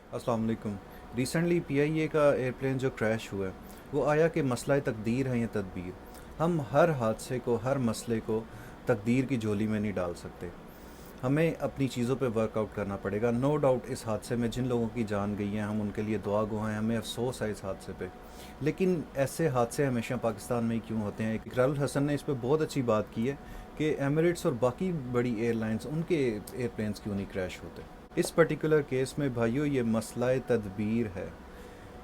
अस्सलाम वालेकुम। Recently PIA का एयरप्लेन जो क्रैश हुआ है वो आया कि मसला तकदीर है या तदबीर। हम हर हादसे को, हर मसले को तकदीर की झोली में नहीं डाल सकते। हमें अपनी चीज़ों पे वर्कआउट करना पड़ेगा। नो डाउट इस हादसे में जिन लोगों की जान गई है हम उनके लिए दुआ गो हैं, हमें अफसोस है इस हादसे पे। लेकिन ऐसे हादसे हमेशा पाकिस्तान में ही क्यों होते हैं? इकरारुल हसन ने इस पे बहुत अच्छी बात की है कि एमिरेट्स और बाकी बड़ी एयरलाइंस, उनके एयरप्लेन्स क्यों नहीं क्रैश होते। इस पर्टिकुलर केस में भाइयों ये मसला तदबीर है।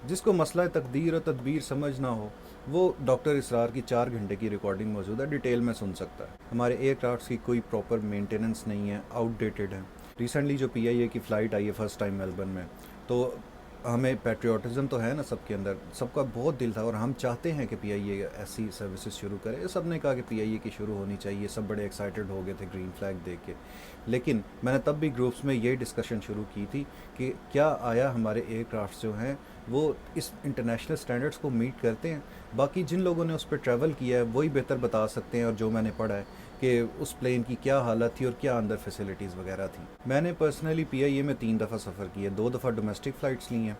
जिसको मसला तकदीर और तदबीर समझ ना हो वो डॉक्टर इसरार की 4 घंटे की रिकॉर्डिंग मौजूद है, डिटेल में सुन सकता है। हमारे एयरक्राफ्ट की कोई प्रॉपर मेंटेनेंस नहीं है, आउटडेटेड है। रिसेंटली जो पीआईए की फ़्लाइट आई है फर्स्ट टाइम मेलबर्न में, तो हमें पैट्रियोटिज़म तो है ना सबके अंदर, सबका बहुत दिल था और हम चाहते हैं कि पीआईए ऐसी सर्विसेज शुरू करे। सब ने कहा कि पीआईए की शुरू होनी चाहिए, सब बड़े एक्साइटेड हो गए थे ग्रीन फ्लैग देख के। लेकिन मैंने तब भी ग्रुप्स में ये डिस्कशन शुरू की थी कि क्या आया हमारे एयरक्राफ्ट जो हैं वो इस इंटरनेशनल स्टैंडर्ड्स को मीट करते हैं। बाकी जिन लोगों ने उस पर ट्रैवल किया है वही बेहतर बता सकते हैं, और जो मैंने पढ़ा है कि उस प्लेन की क्या हालत थी और क्या अंदर फैसिलिटीज़ वगैरह थी। मैंने पर्सनली पीआईए में 3 दफ़ा सफ़र किया, 2 दफ़ा डोमेस्टिक फ़्लाइट्स ली हैं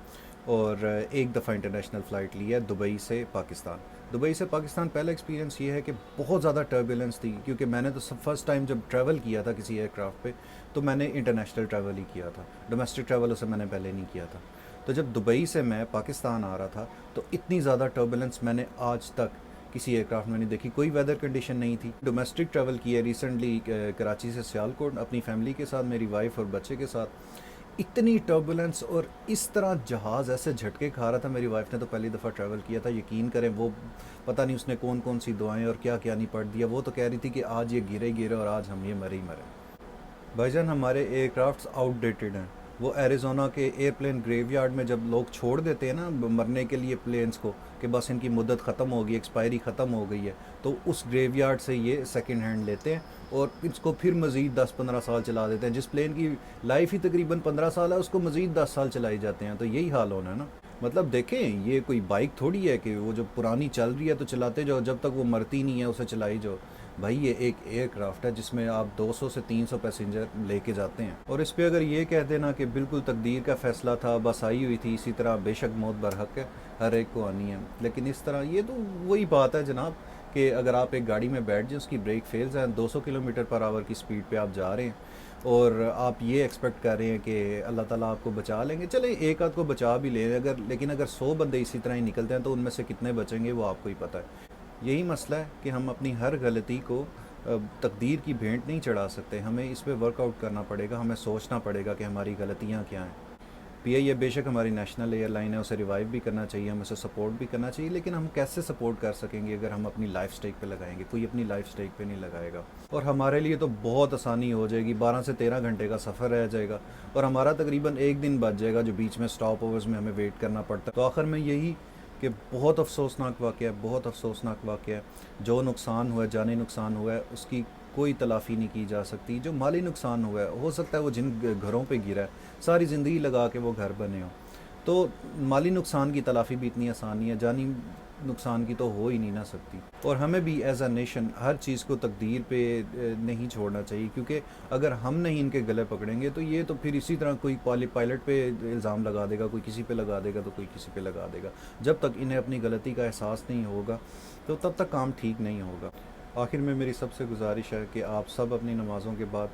और 1 दफ़ा इंटरनेशनल फ़्लाइट ली है दुबई से पाकिस्तान। दुबई से पाकिस्तान पहला एक्सपीरियंस ये है कि बहुत ज़्यादा टर्बुलेंस थी, क्योंकि मैंने तो सब फर्स्ट टाइम जब ट्रैवल किया था किसी एयरक्राफ्ट पे तो मैंने इंटरनेशनल ट्रैवल ही किया था, डोमेस्टिक ट्रैवल उसे मैंने पहले नहीं किया था। तो जब दुबई से मैं पाकिस्तान आ रहा था तो इतनी ज़्यादा टर्बुलेंस मैंने आज तक किसी एयरक्राफ्ट में नहीं देखी। कोई वेदर कंडीशन नहीं थी। डोमेस्टिक ट्रैवल किया रिसेंटली कराची से सियालकोट अपनी फैमिली के साथ, मेरी वाइफ और बच्चे के साथ। इतनी टर्बुलेंस और इस तरह जहाज़ ऐसे झटके खा रहा था। मेरी वाइफ ने तो पहली दफ़ा ट्रैवल किया था, यकीन करें वो पता नहीं उसने कौन कौन सी दुआएं और क्या क्या नहीं पढ़ दिया। वो तो कह रही थी कि आज ये गिरे गिरे और आज हम ये मरे ही मरे। भाईजान हमारे एयरक्राफ्ट्स आउटडेटेड हैं। वो एरिज़ोना के एयरप्लेन ग्रेवयार्ड में जब लोग छोड़ देते हैं ना मरने के लिए प्लेन्स को, कि बस इनकी मुद्दत ख़त्म हो गई, एक्सपायरी ख़त्म हो गई है, तो उस ग्रेवयार्ड से ये सेकंड हैंड लेते हैं और इसको फिर मज़ीद 10-15 साल चला देते हैं। जिस प्लेन की लाइफ ही तकरीबन 15 साल है उसको मज़ीद 10 साल चलाई जाते हैं। तो यही हाल होना है ना। मतलब देखें, ये कोई बाइक थोड़ी है कि वो जो पुरानी चल रही है तो चलाते जाओ, जब तक वो मरती नहीं है उसे चलाई जाओ। भाई ये एक एयरक्राफ्ट है जिसमें आप 200 से 300 पैसेंजर लेके जाते हैं, और इस पे अगर ये कह देना कि बिल्कुल तकदीर का फ़ैसला था, बस आई हुई थी, इसी तरह बेशक मौत बरहक है, हर एक को आनी है। लेकिन इस तरह ये तो वही बात है जनाब कि अगर आप एक गाड़ी में बैठ जाए, उसकी ब्रेक फेल्स हैं, 200 किलोमीटर पर आवर की स्पीड पे आप जा रहे हैं और आप ये एक्सपेक्ट कर रहे हैं कि अल्लाह ताला आपको बचा लेंगे। चले एक आध को बचा भी लें अगर, लेकिन अगर 100 बंदे इसी तरह ही निकलते हैं तो उनमें से कितने बचेंगे वो आपको ही पता है। यही मसला है कि हम अपनी हर गलती को तकदीर की भेंट नहीं चढ़ा सकते। हमें इस पे वर्कआउट करना पड़ेगा, हमें सोचना पड़ेगा कि हमारी गलतियाँ क्या हैं। पीआईए बेशक हमारी नेशनल एयरलाइन है, उसे रिवाइव भी करना चाहिए, हमें उसे सपोर्ट भी करना चाहिए, लेकिन हम कैसे सपोर्ट कर सकेंगे अगर हम अपनी लाइफ स्टेक पे लगाएंगे? कोई अपनी लाइफ स्टेक पे नहीं लगाएगा। और हमारे लिए तो बहुत आसानी हो जाएगी, 12 से 13 घंटे का सफ़र रह जाएगा और हमारा तकरीबन एक दिन बच जाएगा जो बीच में स्टॉप ओवर्स में हमें वेट करना पड़ता है। तो आखिर में यही कि बहुत अफसोसनाक वाक़या है, बहुत अफसोसनाक वाक़या है। जो नुकसान हुआ है, जानी नुकसान हुआ है, उसकी कोई तलाफ़ी नहीं की जा सकती। जो माली नुकसान हुआ है, हो सकता है वो जिन घरों पे गिरा है सारी ज़िंदगी लगा के वो घर बने हों, तो माली नुकसान की तलाफ़ी भी इतनी आसान नहीं है, जानी नुकसान की तो हो ही नहीं ना सकती। और हमें भी एज अ नेशन हर चीज़ को तकदीर पे नहीं छोड़ना चाहिए, क्योंकि अगर हम नहीं इनके गले पकड़ेंगे तो ये तो फिर इसी तरह कोई पायलट पे इल्ज़ाम लगा देगा, कोई किसी पे लगा देगा, तो कोई किसी पे लगा देगा। जब तक इन्हें अपनी गलती का एहसास नहीं होगा तो तब तक काम ठीक नहीं होगा। आखिर में मेरी सबसे गुजारिश है कि आप सब अपनी नमाज़ों के बाद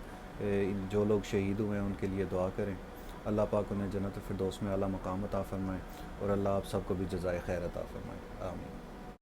जो लोग शहीद हुए हैं उनके लिए दुआ करें। अल्लाह पाक उन्हें जन्नत फिरदौस में आला मकाम अता फ़रमाए और अल्लाह आप सबको भी जज़ाए खैर अता फ़रमाए। आमीन।